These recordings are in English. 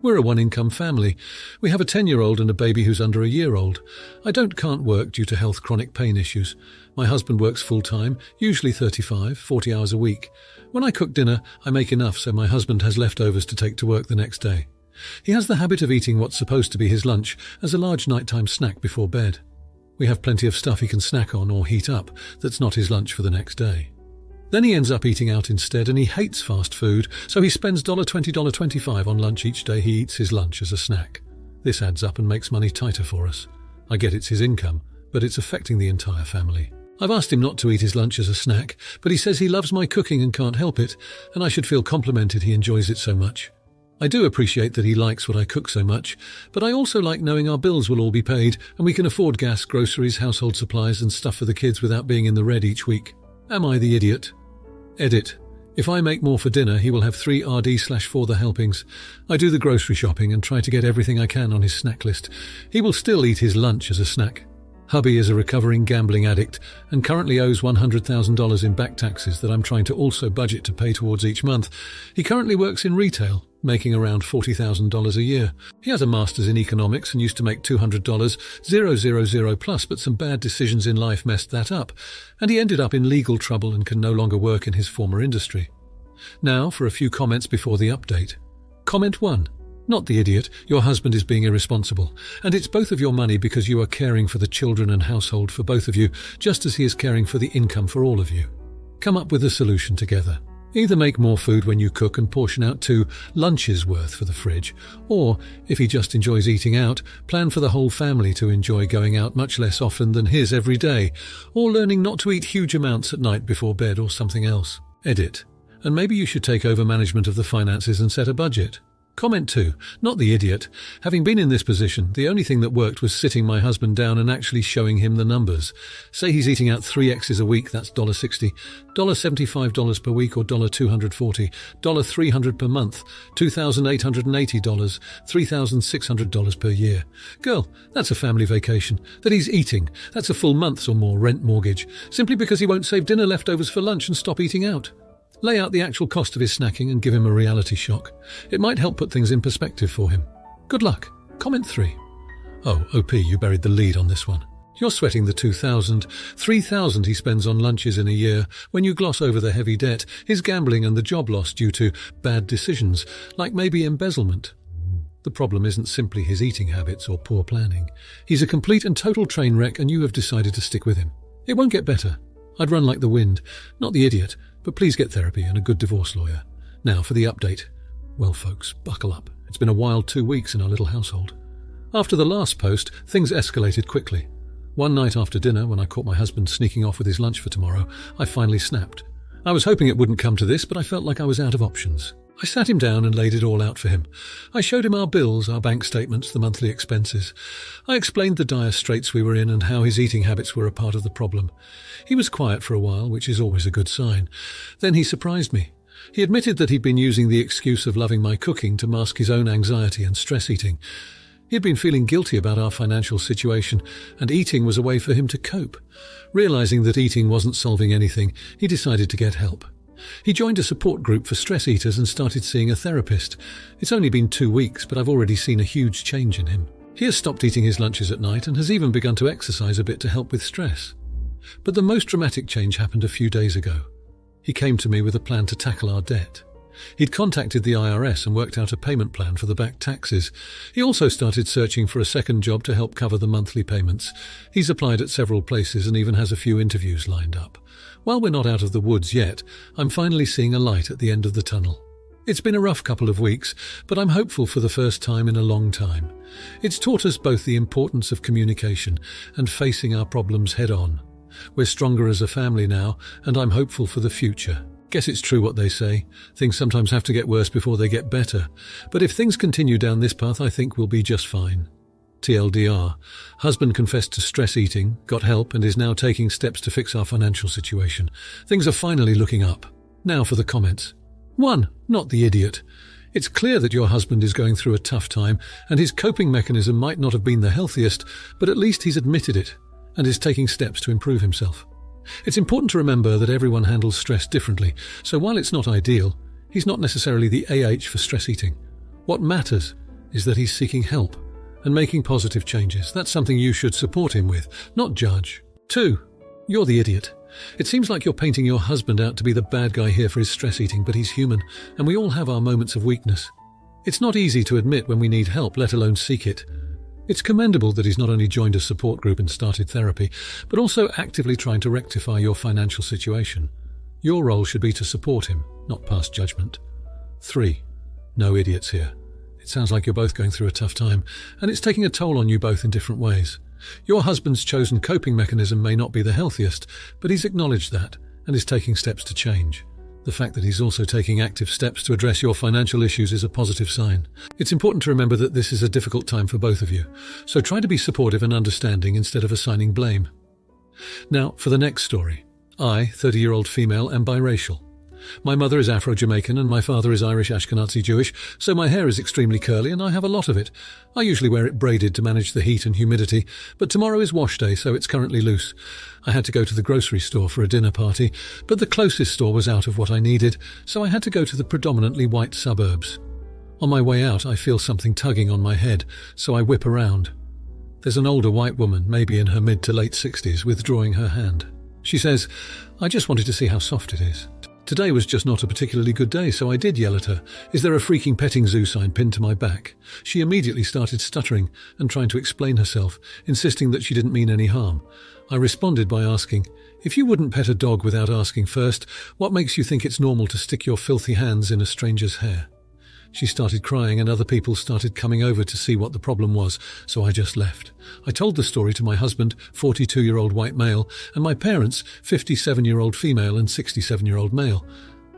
We're a one-income family. We have a 10-year-old and a baby who's under a year old. I can't work due to health chronic pain issues. My husband works full-time, usually 40 hours a week. When I cook dinner, I make enough so my husband has leftovers to take to work the next day. He has the habit of eating what's supposed to be his lunch as a large nighttime snack before bed. We have plenty of stuff he can snack on or heat up that's not his lunch for the next day. Then he ends up eating out instead, and he hates fast food, so he spends $20, $25 on lunch each day he eats his lunch as a snack. This adds up and makes money tighter for us. I get it's his income, but it's affecting the entire family. I've asked him not to eat his lunch as a snack, but he says he loves my cooking and can't help it, and I should feel complimented he enjoys it so much. I do appreciate that he likes what I cook so much, but I also like knowing our bills will all be paid and we can afford gas, groceries, household supplies and stuff for the kids without being in the red each week. Am I the idiot? Edit. If I make more for dinner, he will have 3 RD/4 the helpings. I do the grocery shopping and try to get everything I can on his snack list. He will still eat his lunch as a snack. Hubby is a recovering gambling addict and currently owes $100,000 in back taxes that I'm trying to also budget to pay towards each month. He currently works in retail, making around $40,000 a year. He has a master's in economics and used to make $200, 000 plus, but some bad decisions in life messed that up, and he ended up in legal trouble and can no longer work in his former industry. Now for a few comments before the update. Comment 1. Not the idiot, your husband is being irresponsible, and it's both of your money because you are caring for the children and household for both of you, just as he is caring for the income for all of you. Come up with a solution together. Either make more food when you cook and portion out 2 lunches worth for the fridge, or, if he just enjoys eating out, plan for the whole family to enjoy going out much less often than his every day, or learning not to eat huge amounts at night before bed or something else. Edit. And maybe you should take over management of the finances and set a budget. Comment 2. Not the idiot. Having been in this position, the only thing that worked was sitting my husband down and actually showing him the numbers. Say he's eating out 3 X's a week, that's $60, $75 per week or $240, $300 per month, $2,880, $3,600 per year. Girl, that's a family vacation. That he's eating, that's a full month's or more rent mortgage, simply because he won't save dinner leftovers for lunch and stop eating out. Lay out the actual cost of his snacking and give him a reality shock. It might help put things in perspective for him. Good luck. Comment 3. Oh, OP, you buried the lead on this one. You're sweating the $3,000 he spends on lunches in a year when you gloss over the heavy debt, his gambling and the job loss due to bad decisions, like maybe embezzlement. The problem isn't simply his eating habits or poor planning. He's a complete and total train wreck and you have decided to stick with him. It won't get better. I'd run like the wind, not the idiot, but please get therapy and a good divorce lawyer. Now for the update. Well, folks, buckle up. It's been a wild 2 weeks in our little household. After the last post, things escalated quickly. One night after dinner, when I caught my husband sneaking off with his lunch for tomorrow, I finally snapped. I was hoping it wouldn't come to this, but I felt like I was out of options. I sat him down and laid it all out for him. I showed him our bills, our bank statements, the monthly expenses. I explained the dire straits we were in and how his eating habits were a part of the problem. He was quiet for a while, which is always a good sign. Then he surprised me. He admitted that he'd been using the excuse of loving my cooking to mask his own anxiety and stress eating. He'd been feeling guilty about our financial situation, and eating was a way for him to cope. Realizing that eating wasn't solving anything, he decided to get help. He joined a support group for stress eaters and started seeing a therapist. It's only been 2 weeks, but I've already seen a huge change in him. He has stopped eating his lunches at night and has even begun to exercise a bit to help with stress. But the most dramatic change happened a few days ago. He came to me with a plan to tackle our debt. He'd contacted the IRS and worked out a payment plan for the back taxes. He also started searching for a second job to help cover the monthly payments. He's applied at several places and even has a few interviews lined up. While we're not out of the woods yet, I'm finally seeing a light at the end of the tunnel. It's been a rough couple of weeks, but I'm hopeful for the first time in a long time. It's taught us both the importance of communication and facing our problems head on. We're stronger as a family now, and I'm hopeful for the future. Guess it's true what they say. Things sometimes have to get worse before they get better. But if things continue down this path, I think we'll be just fine. TLDR. Husband confessed to stress eating, got help, and is now taking steps to fix our financial situation. Things are finally looking up. Now for the comments. 1. Not the idiot. It's clear that your husband is going through a tough time, and his coping mechanism might not have been the healthiest, but at least he's admitted it, and is taking steps to improve himself. It's important to remember that everyone handles stress differently, so while it's not ideal, he's not necessarily the AH for stress eating. What matters is that he's seeking help and making positive changes. That's something you should support him with, not judge. 2. You're the idiot. It seems like you're painting your husband out to be the bad guy here for his stress eating, but he's human, and we all have our moments of weakness. It's not easy to admit when we need help, let alone seek it. It's commendable that he's not only joined a support group and started therapy, but also actively trying to rectify your financial situation. Your role should be to support him, not pass judgment. 3. No idiots here. It sounds like you're both going through a tough time, and it's taking a toll on you both in different ways. Your husband's chosen coping mechanism may not be the healthiest, but he's acknowledged that and is taking steps to change. The fact that he's also taking active steps to address your financial issues is a positive sign. It's important to remember that this is a difficult time for both of you, so try to be supportive and understanding instead of assigning blame. Now, for the next story. I, 30-year-old female, am biracial. My mother is Afro-Jamaican and my father is Irish Ashkenazi Jewish, so my hair is extremely curly and I have a lot of it. I usually wear it braided to manage the heat and humidity, but tomorrow is wash day, so it's currently loose. I had to go to the grocery store for a dinner party, but the closest store was out of what I needed, so I had to go to the predominantly white suburbs. On my way out, I feel something tugging on my head, so I whip around. There's an older white woman, maybe in her mid to late 60s, withdrawing her hand. She says, "I just wanted to see how soft it is." Today was just not a particularly good day, so I did yell at her, "Is there a freaking petting zoo sign pinned to my back?" She immediately started stuttering and trying to explain herself, insisting that she didn't mean any harm. I responded by asking, "If you wouldn't pet a dog without asking first, what makes you think it's normal to stick your filthy hands in a stranger's hair?" She started crying and other people started coming over to see what the problem was, so I just left. I told the story to my husband, 42-year-old white male, and my parents, 57-year-old female and 67-year-old male.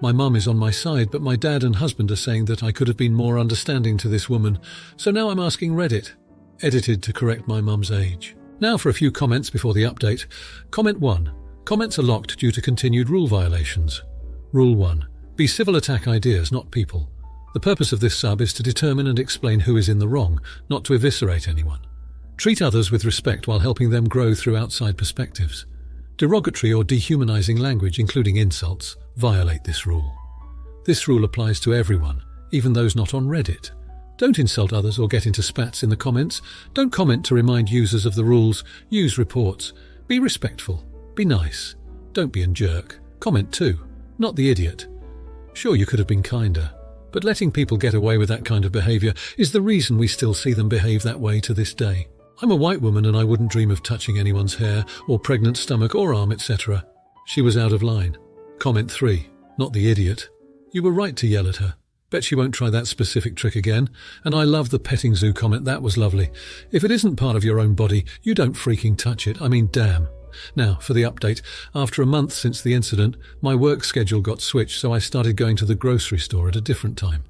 My mum is on my side, but my dad and husband are saying that I could have been more understanding to this woman, so now I'm asking Reddit, edited to correct my mum's age. Now for a few comments before the update. Comment 1. Comments are locked due to continued rule violations. Rule 1. Be civil, attack ideas, not people. The purpose of this sub is to determine and explain who is in the wrong, not to eviscerate anyone. Treat others with respect while helping them grow through outside perspectives. Derogatory or dehumanizing language, including insults, violate this rule. This rule applies to everyone, even those not on Reddit. Don't insult others or get into spats in the comments. Don't comment to remind users of the rules. Use reports. Be respectful. Be nice. Don't be a jerk. Comment too, not the idiot. Sure, you could have been kinder, but letting people get away with that kind of behavior is the reason we still see them behave that way to this day. I'm a white woman and I wouldn't dream of touching anyone's hair or pregnant stomach or arm, etc. She was out of line. Comment 3. Not the idiot. You were right to yell at her. Bet she won't try that specific trick again. And I love the petting zoo comment, that was lovely. If it isn't part of your own body, you don't freaking touch it. I mean, damn. Now, for the update. After a month since the incident, my work schedule got switched, so I started going to the grocery store at a different time.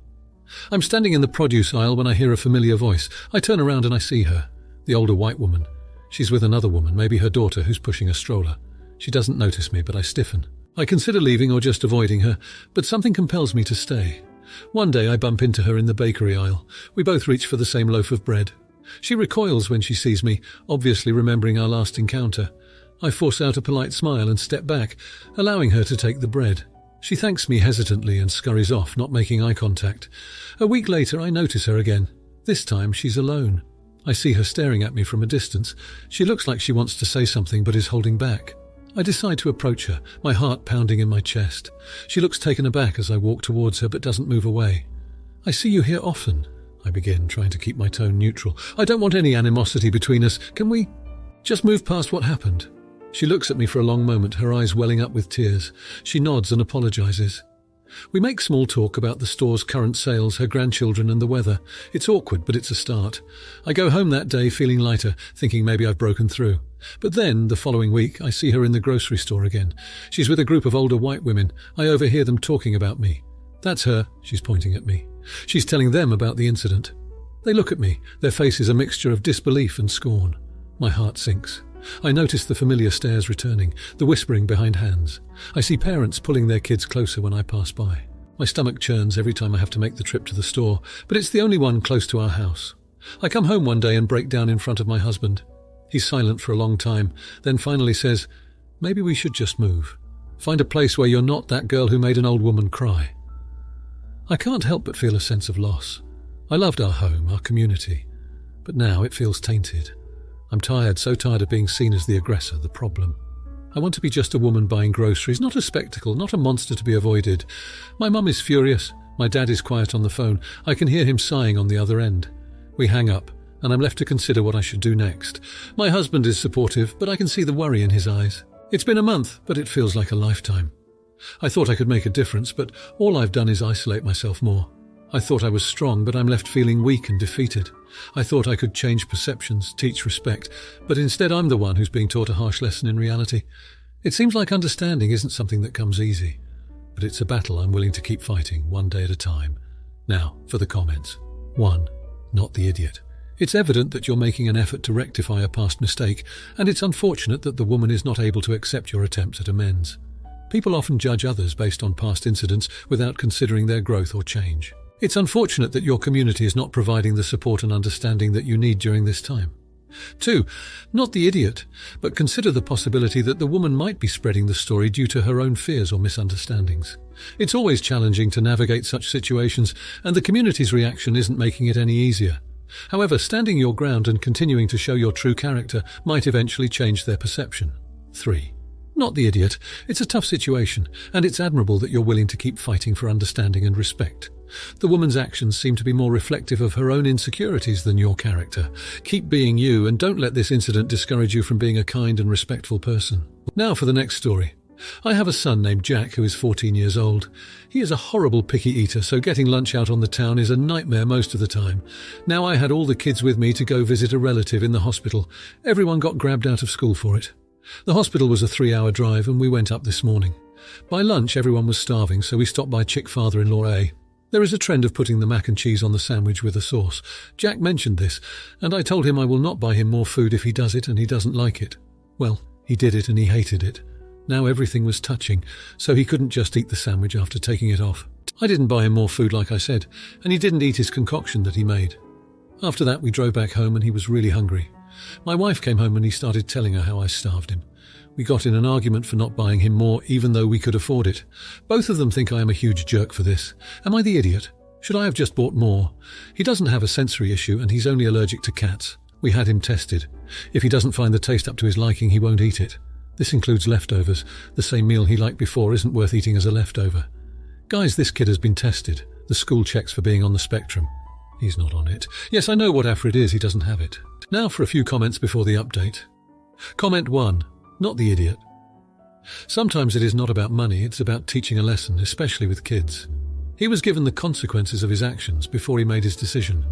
I'm standing in the produce aisle when I hear a familiar voice. I turn around and I see her, the older white woman. She's with another woman, maybe her daughter, who's pushing a stroller. She doesn't notice me, but I stiffen. I consider leaving or just avoiding her, but something compels me to stay. One day I bump into her in the bakery aisle. We both reach for the same loaf of bread. She recoils when she sees me, obviously remembering our last encounter. I force out a polite smile and step back, allowing her to take the bread. She thanks me hesitantly and scurries off, not making eye contact. A week later, I notice her again. This time, she's alone. I see her staring at me from a distance. She looks like she wants to say something but is holding back. I decide to approach her, my heart pounding in my chest. She looks taken aback as I walk towards her but doesn't move away. "I see you here often," I begin, trying to keep my tone neutral. "I don't want any animosity between us. Can we just move past what happened?" She looks at me for a long moment, her eyes welling up with tears. She nods and apologizes. We make small talk about the store's current sales, her grandchildren and the weather. It's awkward, but it's a start. I go home that day feeling lighter, thinking maybe I've broken through. But then, the following week, I see her in the grocery store again. She's with a group of older white women. I overhear them talking about me. "That's her," she's pointing at me. She's telling them about the incident. They look at me, their faces a mixture of disbelief and scorn. My heart sinks. I notice the familiar stares returning, the whispering behind hands. I see parents pulling their kids closer when I pass by. My stomach churns every time I have to make the trip to the store, but it's the only one close to our house. I come home one day and break down in front of my husband. He's silent for a long time, then finally says, "Maybe we should just move. Find a place where you're not that girl who made an old woman cry." I can't help but feel a sense of loss. I loved our home, our community, but now it feels tainted. I'm tired, so tired of being seen as the aggressor, the problem. I want to be just a woman buying groceries, not a spectacle, not a monster to be avoided. My mum is furious. My dad is quiet on the phone. I can hear him sighing on the other end. We hang up, and I'm left to consider what I should do next. My husband is supportive, but I can see the worry in his eyes. It's been a month, but it feels like a lifetime. I thought I could make a difference, but all I've done is isolate myself more. I thought I was strong, but I'm left feeling weak and defeated. I thought I could change perceptions, teach respect, but instead I'm the one who's being taught a harsh lesson in reality. It seems like understanding isn't something that comes easy, but it's a battle I'm willing to keep fighting, one day at a time. Now, for the comments. 1. Not the idiot. It's evident that you're making an effort to rectify a past mistake, and it's unfortunate that the woman is not able to accept your attempts at amends. People often judge others based on past incidents without considering their growth or change. It's unfortunate that your community is not providing the support and understanding that you need during this time. 2. Not the idiot, but consider the possibility that the woman might be spreading the story due to her own fears or misunderstandings. It's always challenging to navigate such situations, and the community's reaction isn't making it any easier. However, standing your ground and continuing to show your true character might eventually change their perception. 3. Not the idiot. It's a tough situation, and it's admirable that you're willing to keep fighting for understanding and respect. The woman's actions seem to be more reflective of her own insecurities than your character. Keep being you, and don't let this incident discourage you from being a kind and respectful person. Now for the next story. I have a son named Jack who is 14 years old. He is a horrible picky eater, so getting lunch out on the town is a nightmare most of the time. Now I had all the kids with me to go visit a relative in the hospital. Everyone got grabbed out of school for it. The hospital was a 3-hour drive, and we went up this morning. By lunch everyone was starving, so we stopped by Chick Father-in-law A. There is a trend of putting the mac and cheese on the sandwich with a sauce. Jack mentioned this, and I told him I will not buy him more food if he does it and he doesn't like it. Well, he did it and he hated it. Now everything was touching, so he couldn't just eat the sandwich after taking it off. I didn't buy him more food like I said, and he didn't eat his concoction that he made. After that we drove back home and he was really hungry. My wife came home and he started telling her how I starved him. We got in an argument for not buying him more, even though we could afford it. Both of them think I am a huge jerk for this. Am I the idiot? Should I have just bought more? He doesn't have a sensory issue and he's only allergic to cats. We had him tested. If he doesn't find the taste up to his liking, he won't eat it. This includes leftovers. The same meal he liked before isn't worth eating as a leftover. Guys, this kid has been tested. The school checks for being on the spectrum. He's not on it. Yes, I know what AFRID is, he doesn't have it. Now for a few comments before the update. Comment 1. Not the idiot. Sometimes it is not about money, it's about teaching a lesson, especially with kids. He was given the consequences of his actions before he made his decision.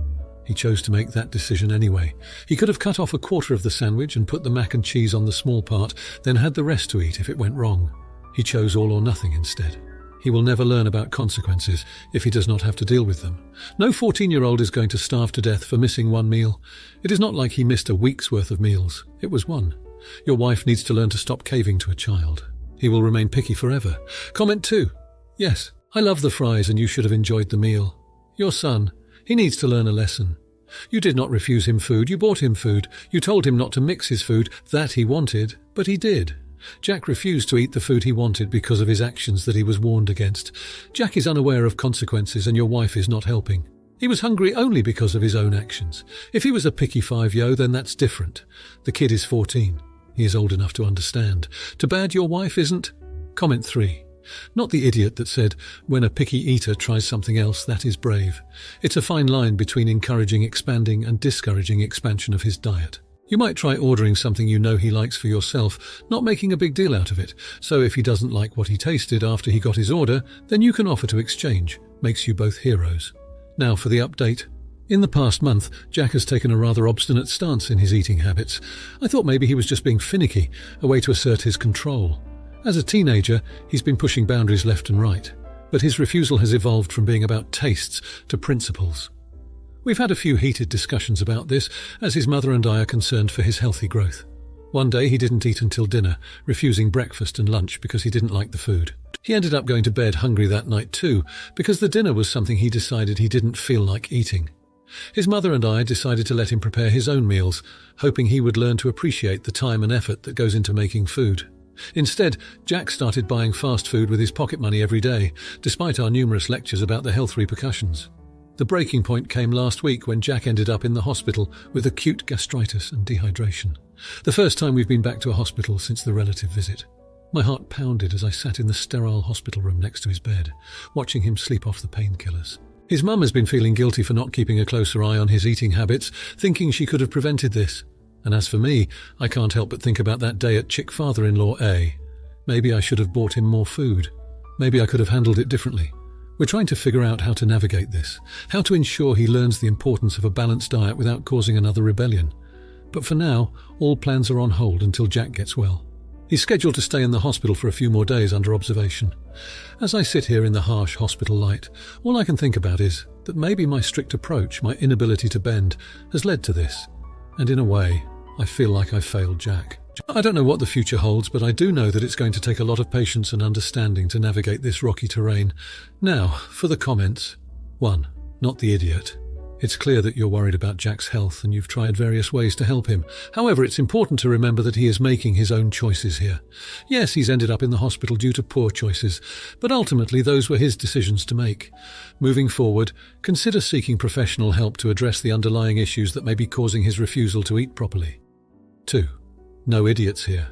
He chose to make that decision anyway. He could have cut off a quarter of the sandwich and put the mac and cheese on the small part, then had the rest to eat if it went wrong. He chose all or nothing instead. He will never learn about consequences if he does not have to deal with them. No 14-year-old is going to starve to death for missing one meal. It is not like he missed a week's worth of meals. It was one. Your wife needs to learn to stop caving to a child. He will remain picky forever. Comment 2. Yes, I love the fries and you should have enjoyed the meal. Your son, he needs to learn a lesson. You did not refuse him food, you bought him food. You told him not to mix his food, that he wanted, but he did. Jack refused to eat the food he wanted because of his actions that he was warned against. Jack is unaware of consequences and your wife is not helping. He was hungry only because of his own actions. If he was a picky 5-yo, then that's different. The kid is 14. He is old enough to understand. Too bad your wife isn't. Comment 3. Not the idiot that said, when a picky eater tries something else, that is brave. It's a fine line between encouraging expanding and discouraging expansion of his diet. You might try ordering something you know he likes for yourself, not making a big deal out of it. So if he doesn't like what he tasted after he got his order, then you can offer to exchange. Makes you both heroes. Now for the update. In the past month, Jack has taken a rather obstinate stance in his eating habits. I thought maybe he was just being finicky, a way to assert his control. As a teenager, he's been pushing boundaries left and right, but his refusal has evolved from being about tastes to principles. We've had a few heated discussions about this, as his mother and I are concerned for his healthy growth. One day he didn't eat until dinner, refusing breakfast and lunch because he didn't like the food. He ended up going to bed hungry that night too, because the dinner was something he decided he didn't feel like eating. His mother and I decided to let him prepare his own meals, hoping he would learn to appreciate the time and effort that goes into making food. Instead, Jack started buying fast food with his pocket money every day, despite our numerous lectures about the health repercussions. The breaking point came last week when Jack ended up in the hospital with acute gastritis and dehydration. The first time we've been back to a hospital since the relative visit. My heart pounded as I sat in the sterile hospital room next to his bed, watching him sleep off the painkillers. His mum has been feeling guilty for not keeping a closer eye on his eating habits, thinking she could have prevented this. And as for me, I can't help but think about that day at Chick Father-in-Law A. Maybe I should have bought him more food. Maybe I could have handled it differently. We're trying to figure out how to navigate this, how to ensure he learns the importance of a balanced diet without causing another rebellion. But for now, all plans are on hold until Jack gets well. He's scheduled to stay in the hospital for a few more days under observation. As I sit here in the harsh hospital light, all I can think about is that maybe my strict approach, my inability to bend, has led to this. And in a way, I feel like I've failed Jack. I don't know what the future holds, but I do know that it's going to take a lot of patience and understanding to navigate this rocky terrain. Now, for the comments. 1. Not the idiot. It's clear that you're worried about Jack's health and you've tried various ways to help him. However, it's important to remember that he is making his own choices here. Yes, he's ended up in the hospital due to poor choices, but ultimately those were his decisions to make. Moving forward, consider seeking professional help to address the underlying issues that may be causing his refusal to eat properly. 2. No idiots here.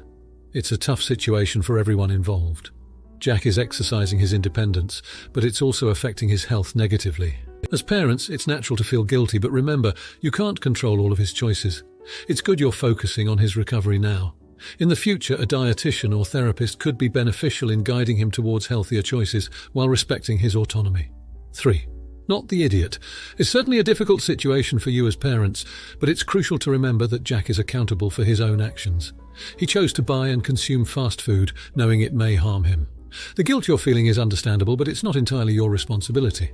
It's a tough situation for everyone involved. Jack is exercising his independence, but it's also affecting his health negatively. As parents, it's natural to feel guilty, but remember, you can't control all of his choices. It's good you're focusing on his recovery now. In the future, a dietitian or therapist could be beneficial in guiding him towards healthier choices while respecting his autonomy. 3. Not the idiot. It's certainly a difficult situation for you as parents, but it's crucial to remember that Jack is accountable for his own actions. He chose to buy and consume fast food, knowing it may harm him. The guilt you're feeling is understandable, but it's not entirely your responsibility.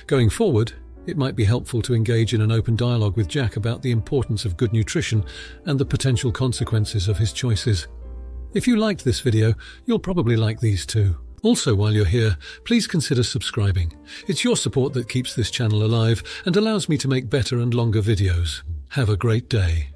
Going forward, it might be helpful to engage in an open dialogue with Jack about the importance of good nutrition and the potential consequences of his choices. If you liked this video, you'll probably like these too. Also, while you're here, please consider subscribing. It's your support that keeps this channel alive and allows me to make better and longer videos. Have a great day.